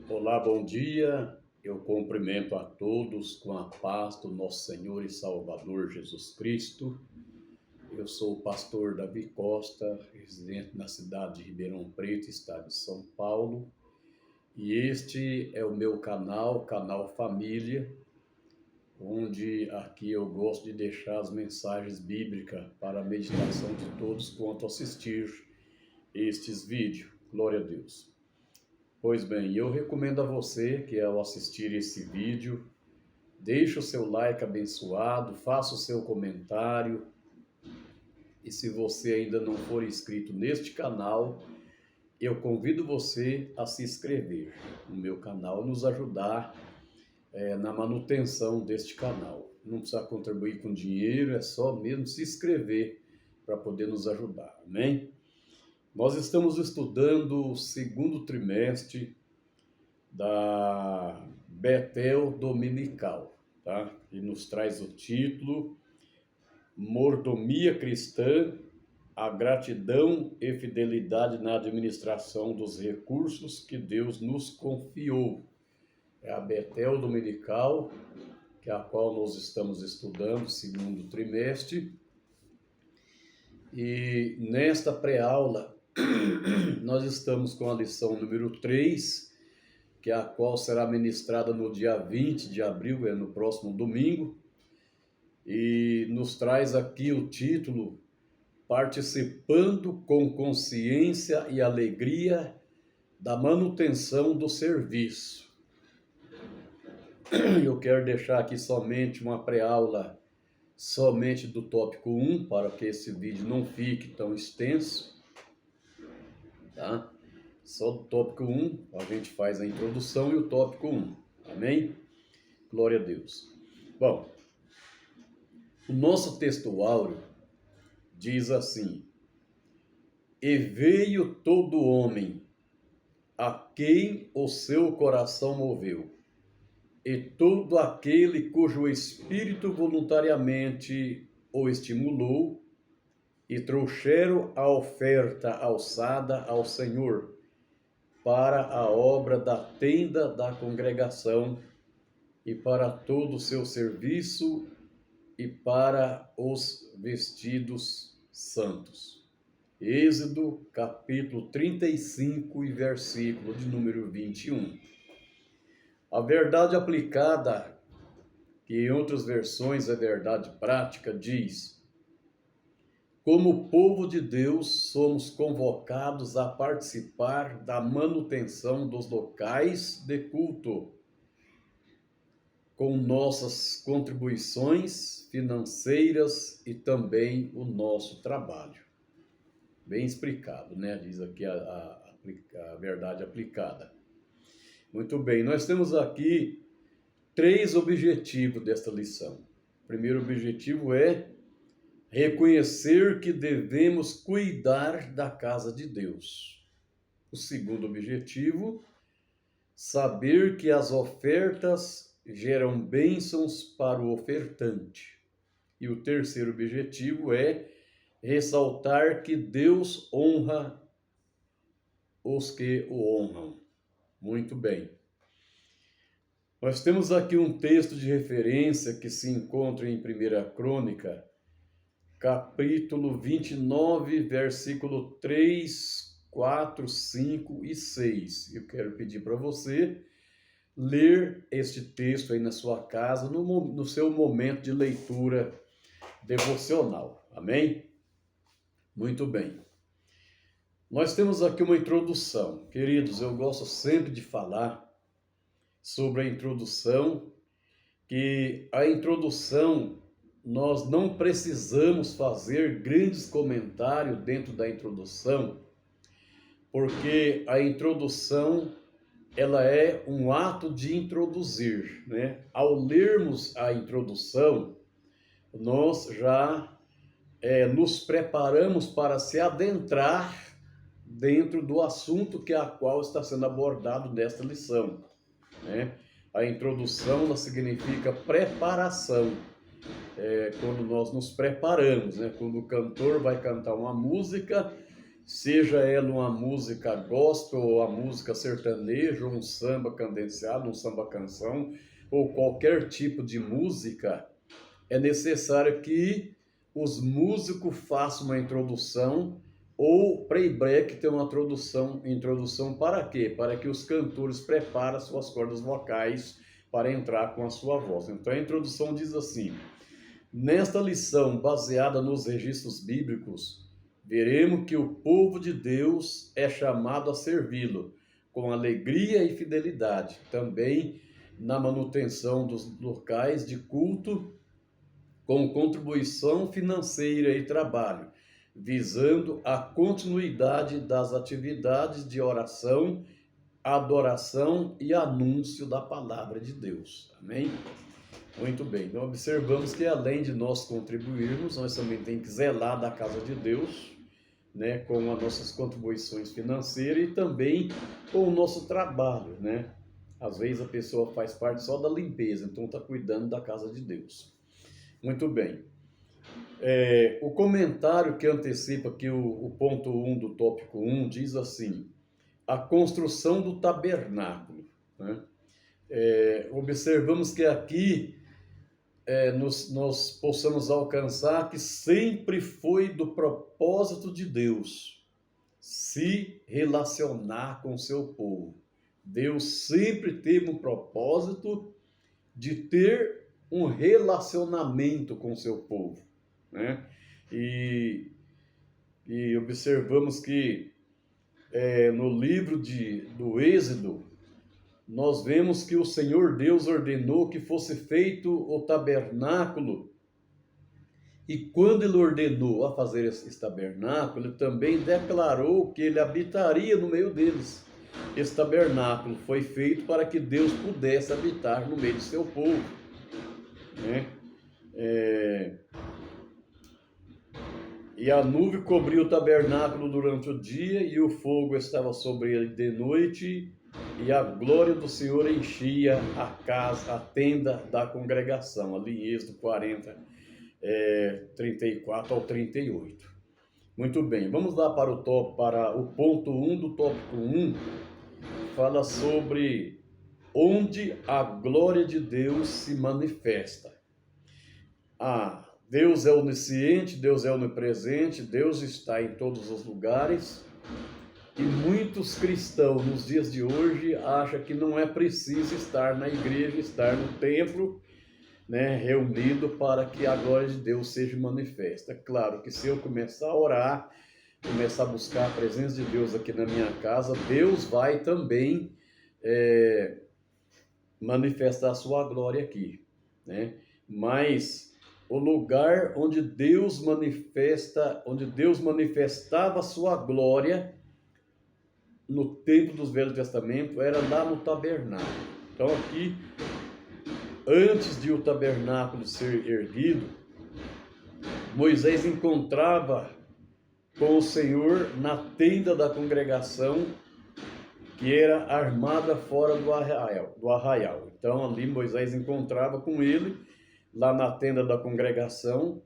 Olá, bom dia. Eu cumprimento a todos com a paz do nosso Senhor e Salvador Jesus Cristo. Eu sou o pastor Davi Costa, residente na cidade de Ribeirão Preto, estado de São Paulo. E este é o meu canal Família, onde aqui eu gosto de deixar as mensagens bíblicas para a meditação de todos quanto assistir estes vídeos. Glória a Deus. Pois bem, eu recomendo a você que ao assistir esse vídeo, deixe o seu like abençoado, faça o seu comentário. E se você ainda não for inscrito neste canal, eu convido você a se inscrever no meu canal, nos ajudar na manutenção deste canal. Não precisa contribuir com dinheiro, é só mesmo se inscrever para poder nos ajudar, amém? Nós estamos estudando o segundo trimestre da Betel Dominical, tá? E nos traz o título Mordomia Cristã, a gratidão e fidelidade na administração dos recursos que Deus nos confiou. É a Betel Dominical, que é a qual nós estamos estudando, segundo trimestre. E nesta pré-aula, nós estamos com a lição número 3, que é a qual será ministrada no dia 20 de abril, no próximo domingo, e nos traz aqui o título Participando com consciência e alegria da manutenção do serviço. Eu quero deixar aqui somente uma pré-aula somente do tópico 1, para que esse vídeo não fique tão extenso, tá? Só do tópico 1, a gente faz a introdução e o tópico 1, amém? Glória a Deus. Bom, o nosso texto áureo diz assim: E veio todo homem a quem o seu coração moveu, e todo aquele cujo espírito voluntariamente o estimulou, e trouxeram a oferta alçada ao Senhor, para a obra da tenda da congregação, e para todo o seu serviço, e para os vestidos santos. Êxodo, capítulo 35 e versículo de número 21. A verdade aplicada, que em outras versões é verdade prática, diz: como povo de Deus, somos convocados a participar da manutenção dos locais de culto, com nossas contribuições financeiras e também o nosso trabalho. Bem explicado, né? Diz aqui a verdade aplicada. Muito bem, nós temos aqui 3 objetivos desta lição. O primeiro objetivo é reconhecer que devemos cuidar da casa de Deus. O segundo objetivo, saber que as ofertas geram bênçãos para o ofertante. E o terceiro objetivo é ressaltar que Deus honra os que o honram. Muito bem. Nós temos aqui um texto de referência que se encontra em 1 Crônica, capítulo 29, versículo 3, 4, 5 e 6. Eu quero pedir para você ler este texto aí na sua casa, no seu momento de leitura devocional. Amém? Muito bem. Nós temos aqui uma introdução. Queridos, eu gosto sempre de falar sobre a introdução, que a introdução, nós não precisamos fazer grandes comentários dentro da introdução, porque a introdução, ela é um ato de introduzir, né? Ao lermos a introdução, nós já nos preparamos para se adentrar dentro do assunto que a qual está sendo abordado nesta lição, né? A introdução, ela significa preparação. Quando nós nos preparamos, né? Quando o cantor vai cantar uma música, seja ela uma música gospel, ou a música sertaneja, ou um samba cadenciado, um samba canção, ou qualquer tipo de música, é necessário que os músicos façam uma introdução, ou playback tem uma introdução para quê? Para que os cantores preparem suas cordas vocais para entrar com a sua voz. Então a introdução diz assim: nesta lição, baseada nos registros bíblicos, veremos que o povo de Deus é chamado a servi-lo com alegria e fidelidade, também na manutenção dos locais de culto, com contribuição financeira e trabalho, visando a continuidade das atividades de oração, adoração e anúncio da palavra de Deus. Amém? Muito bem, então observamos que além de nós contribuirmos, nós também temos que zelar da casa de Deus, né, com as nossas contribuições financeiras e também com o nosso trabalho, né? Às vezes a pessoa faz parte só da limpeza, então está cuidando da casa de Deus. Muito bem. O comentário que antecipa aqui o ponto 1 do tópico 1 diz assim: a construção do tabernáculo, né? Observamos que aqui nós possamos alcançar que sempre foi do propósito de Deus se relacionar com o seu povo. Deus sempre teve um propósito de ter um relacionamento com o seu povo, né? E observamos que no livro do Êxodo, nós vemos que o Senhor Deus ordenou que fosse feito o tabernáculo, e quando ele ordenou a fazer esse tabernáculo, ele também declarou que ele habitaria no meio deles. Esse tabernáculo foi feito para que Deus pudesse habitar no meio do seu povo, né? E a nuvem cobriu o tabernáculo durante o dia, e o fogo estava sobre ele de noite, e a glória do Senhor enchia a casa, a tenda da congregação, ali em Êxodo 40, 34 ao 38. Muito bem, vamos lá para o ponto 1 do tópico 1, fala sobre onde a glória de Deus se manifesta. Deus é onisciente, Deus é onipresente, Deus está em todos os lugares. E muitos cristãos nos dias de hoje acham que não é preciso estar na igreja, estar no templo, né, reunido para que a glória de Deus seja manifesta. Claro que se eu começar a orar, começar a buscar a presença de Deus aqui na minha casa, Deus vai também manifestar a sua glória aqui, né? Mas o lugar onde Deus manifestava a sua glória no tempo dos Velho Testamento era lá no tabernáculo. Então aqui, antes de o tabernáculo ser erguido, Moisés encontrava com o Senhor na tenda da congregação, que era armada fora do arraial. Então ali Moisés encontrava com ele lá na tenda da congregação.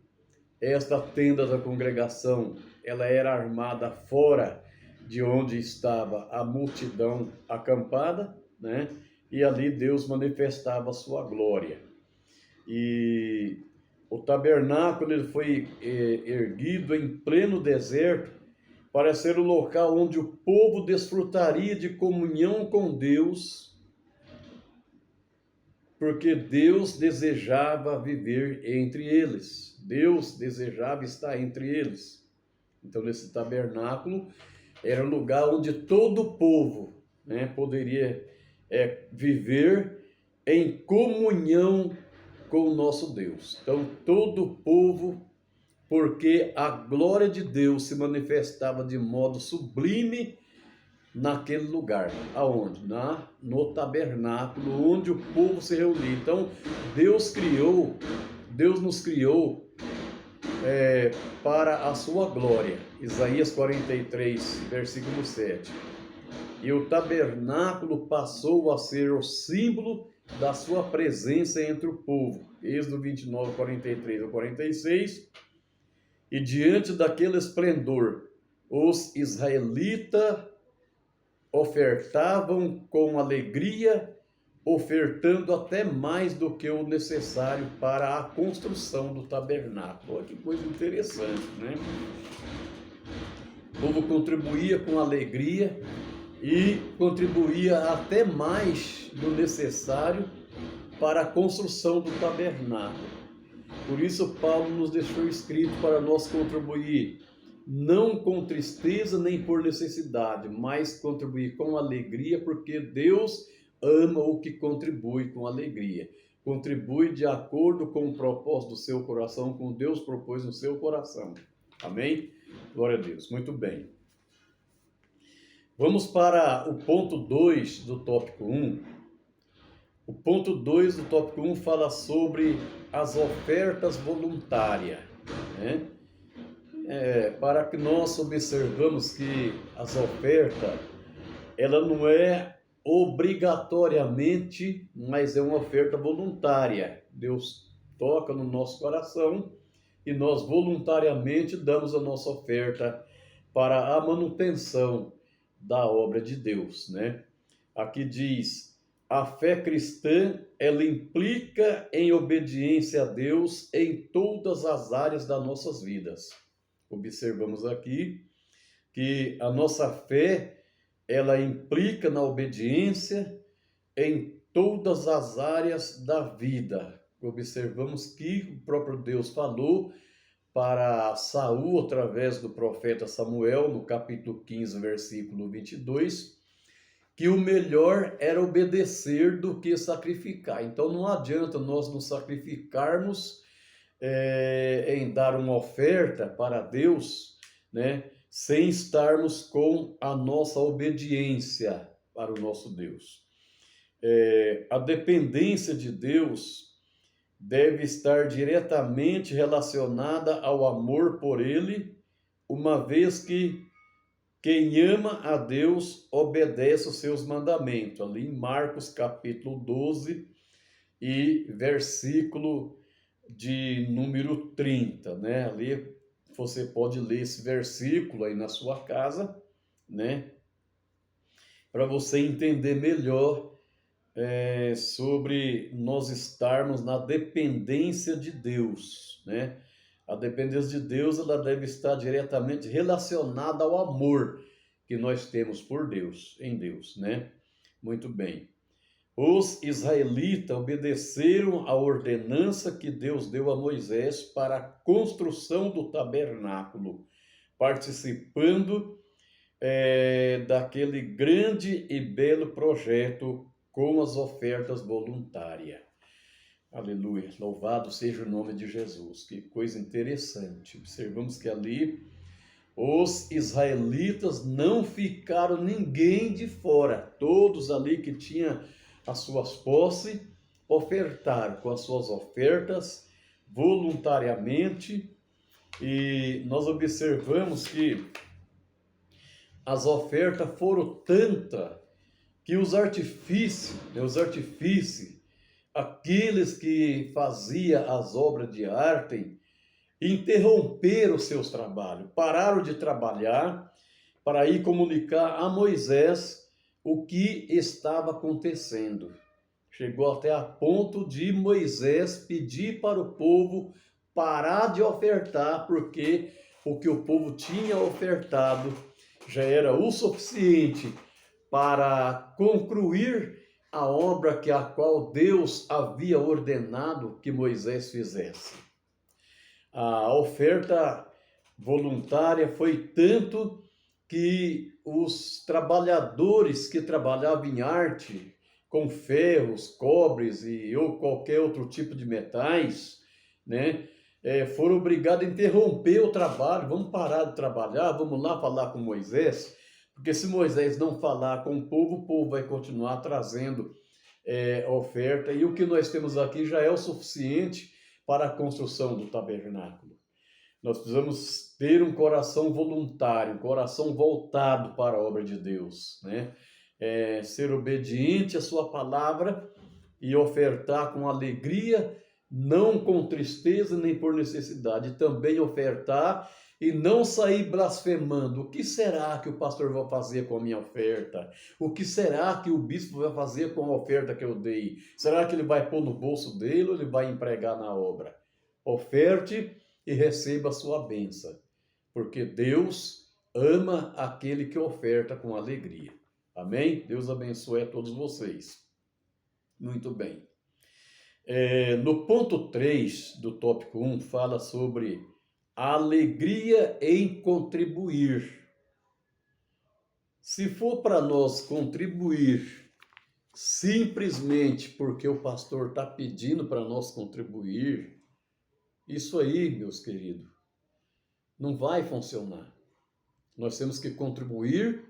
Esta tenda da congregação, ela era armada fora de onde estava a multidão acampada, né? E ali Deus manifestava a sua glória. E o tabernáculo ele foi erguido em pleno deserto para ser o local onde o povo desfrutaria de comunhão com Deus, porque Deus desejava viver entre eles. Deus desejava estar entre eles. Então, nesse tabernáculo, era um lugar onde todo o povo, né, poderia viver em comunhão com o nosso Deus. Então, todo o povo, porque a glória de Deus se manifestava de modo sublime naquele lugar. Aonde? No tabernáculo, onde o povo se reunia. Então, Deus nos criou para a sua glória. Isaías 43, versículo 7. E o tabernáculo passou a ser o símbolo da sua presença entre o povo. Êxodo 29, 43 ao 46. E diante daquele esplendor, os israelitas ofertavam com alegria, ofertando até mais do que o necessário para a construção do tabernáculo. Olha que coisa interessante, né? O povo contribuía com alegria e contribuía até mais do necessário para a construção do tabernáculo. Por isso, Paulo nos deixou escrito para nós contribuir, não com tristeza nem por necessidade, mas contribuir com alegria, porque Deus ama o que contribui com alegria. Contribui de acordo com o propósito do seu coração, com Deus propôs no seu coração. Amém? Glória a Deus. Muito bem. Vamos para o ponto 2 do tópico 1. O ponto 2 do tópico 1 fala sobre as ofertas voluntárias, né? Para que nós observamos que as ofertas, ela não é obrigatoriamente, mas é uma oferta voluntária. Deus toca no nosso coração e nós voluntariamente damos a nossa oferta para a manutenção da obra de Deus, né? Aqui diz: a fé cristã, ela implica em obediência a Deus em todas as áreas das nossas vidas. Observamos aqui que a nossa fé, ela implica na obediência em todas as áreas da vida. Observamos que o próprio Deus falou para Saul, através do profeta Samuel, no capítulo 15, versículo 22, que o melhor era obedecer do que sacrificar. Então não adianta nós nos sacrificarmos em dar uma oferta para Deus, né, sem estarmos com a nossa obediência para o nosso Deus. A dependência de Deus deve estar diretamente relacionada ao amor por Ele, uma vez que quem ama a Deus obedece os seus mandamentos. Ali em Marcos capítulo 12 e versículo de número 30, né? Ali você pode ler esse versículo aí na sua casa, né? Para você entender melhor sobre nós estarmos na dependência de Deus, né? A dependência de Deus, ela deve estar diretamente relacionada ao amor que nós temos por Deus, em Deus, né? Muito bem. Os israelitas obedeceram a ordenança que Deus deu a Moisés para a construção do tabernáculo, participando daquele grande e belo projeto com as ofertas voluntárias. Aleluia, louvado seja o nome de Jesus. Que coisa interessante. Observamos que ali os israelitas não ficaram ninguém de fora. Todos ali que tinham as suas posses ofertaram com as suas ofertas voluntariamente. E nós observamos que as ofertas foram tantas que os artifícios, aqueles que faziam as obras de arte, interromperam seus trabalhos, pararam de trabalhar para ir comunicar a Moisés o que estava acontecendo. Chegou até a ponto de Moisés pedir para o povo parar de ofertar, porque o que o povo tinha ofertado já era o suficiente para concluir a obra a qual Deus havia ordenado que Moisés fizesse. A oferta voluntária foi tanto que os trabalhadores que trabalhavam em arte, com ferros, cobres ou qualquer outro tipo de metais, né, foram obrigados a interromper o trabalho. Vamos parar de trabalhar, vamos lá falar com Moisés, porque se Moisés não falar com o povo vai continuar trazendo oferta, e o que nós temos aqui já é o suficiente para a construção do tabernáculo. Nós precisamos ter um coração voluntário, um coração voltado para a obra de Deus, né? Ser obediente à sua palavra e ofertar com alegria, não com tristeza nem por necessidade, e também ofertar e não sair blasfemando. O que será que o pastor vai fazer com a minha oferta? O que será que o bispo vai fazer com a oferta que eu dei? Será que ele vai pôr no bolso dele ou ele vai empregar na obra? Oferte e receba a sua bênção, porque Deus ama aquele que oferta com alegria. Amém? Deus abençoe a todos vocês. Muito bem. No ponto 3 do tópico 1, fala sobre a alegria em contribuir. Se for para nós contribuir simplesmente porque o pastor está pedindo para nós contribuir, isso aí, meus queridos, não vai funcionar. Nós temos que contribuir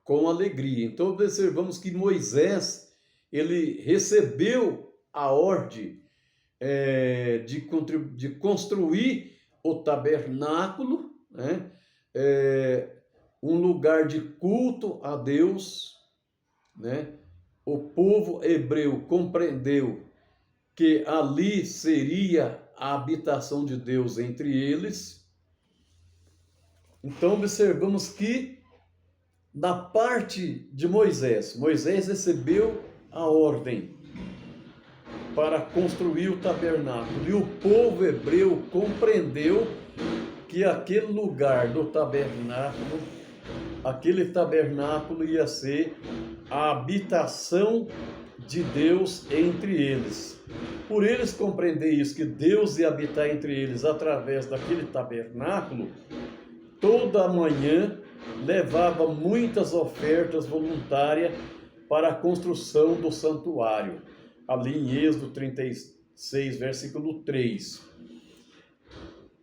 com alegria. Então, observamos que Moisés, ele recebeu a ordem de construir o tabernáculo, né? Um lugar de culto a Deus, né? O povo hebreu compreendeu que ali seria a habitação de Deus entre eles. Então observamos que na parte de Moisés recebeu a ordem para construir o tabernáculo, e o povo hebreu compreendeu que aquele lugar do tabernáculo, aquele tabernáculo ia ser a habitação de Deus entre eles. Por eles compreender isso, que Deus ia habitar entre eles através daquele tabernáculo, toda manhã levava muitas ofertas voluntárias para a construção do santuário, ali em Êxodo 36, versículo 3.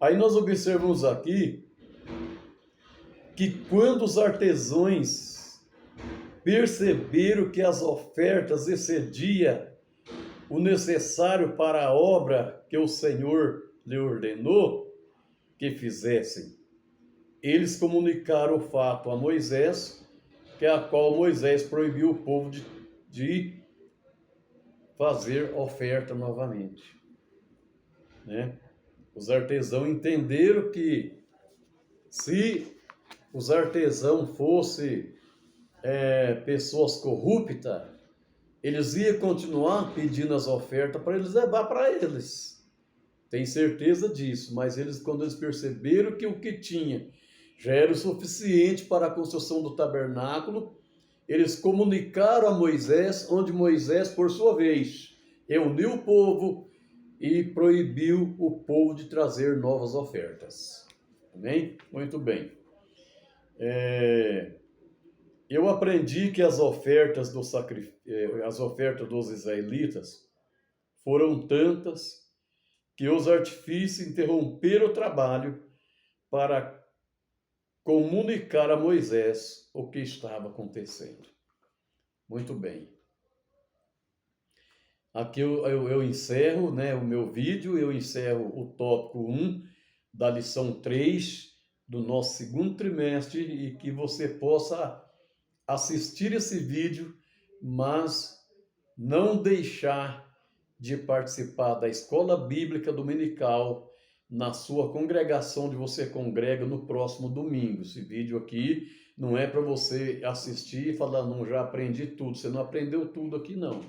Aí nós observamos aqui que quando os artesãos perceberam que as ofertas excediam o necessário para a obra que o Senhor lhe ordenou que fizessem, eles comunicaram o fato a Moisés, que é a qual Moisés proibiu o povo de fazer oferta novamente, né? Os artesãos entenderam que se os artesãos fossem pessoas corruptas, eles iam continuar pedindo as ofertas para eles levar para eles. Tem certeza disso, mas quando eles perceberam que o que tinha já era o suficiente para a construção do tabernáculo, eles comunicaram a Moisés, onde Moisés, por sua vez, reuniu o povo e proibiu o povo de trazer novas ofertas. Amém? Muito bem. Eu aprendi que as ofertas dos israelitas foram tantas que os artífices interromperam o trabalho para comunicar a Moisés o que estava acontecendo. Muito bem. Aqui eu encerro, né, o meu vídeo, eu encerro o tópico 1 da lição 3 do nosso segundo trimestre, e que você possa assistir esse vídeo, mas não deixar de participar da escola bíblica dominical na sua congregação onde você congrega no próximo domingo. Esse vídeo aqui não é para você assistir e falar, não, já aprendi tudo. Você não aprendeu tudo aqui, não.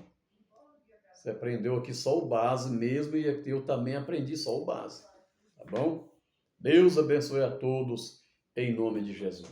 Você aprendeu aqui só o base mesmo, e aqui eu também aprendi só o base. Tá bom? Deus abençoe a todos, em nome de Jesus.